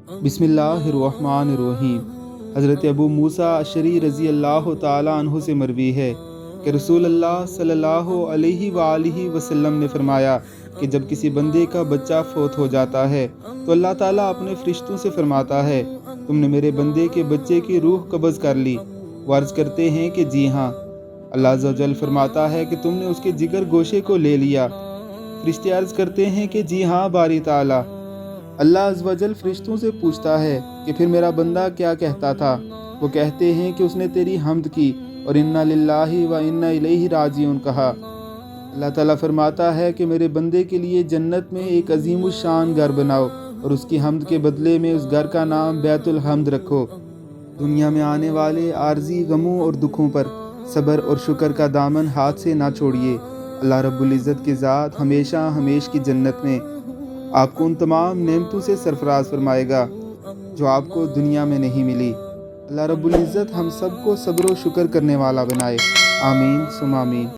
बिस्मिल्लाहिर्रहमानिर्रहीम। हज़रत अबू मूसा अशरी रज़ी अल्लाह ताला अन्हु से मरवी है कि रसूल अल्लाह सल्लल्लाहु अलैहि वालिहि वसल्लम ने फरमाया कि जब किसी बंदे का बच्चा फौत हो जाता है तो अल्लाह ताला अपने फरिश्तों से फरमाता है, तुमने मेरे बंदे के बच्चे की रूह कब्ज़ कर ली। वो अर्ज़ करते हैं कि जी हाँ। अल्लाह अज़्ज़ा वजल फरमाता है कि तुमने उसके जिगर गोशे को ले लिया। फरिश्ते अर्ज़ करते हैं कि जी हाँ बारी ताला। अल्लाह अज़्ज़ा वजल फरिश्तों से पूछता है कि फिर मेरा बंदा क्या कहता था? वो कहते हैं कि उसने तेरी हम्द की और इन्ना लिल्लाहि व इन्ना इलैहि राजिऊन कहा। अल्लाह ताला फरमाता है कि मेरे बंदे के लिए जन्नत में एक अज़ीमुश्शान घर बनाओ और उसकी हम्द के बदले में उस घर का नाम बैतुल हम्द रखो। दुनिया में आने वाले आर्जी गमों और दुखों पर सब्र और शुक्र का दामन हाथ से ना छोड़िए। अल्लाह रब्बुल इज़्ज़त की ज़ात हमेशा हमेश की जन्नत में आपको उन तमाम नेमतों से सरफराज फरमाएगा जो आपको दुनिया में नहीं मिली। अल्लाह रब्बुल इज़्ज़त हम सबको सब्र और शुक्र करने वाला बनाए। आमीन सुम आमीन।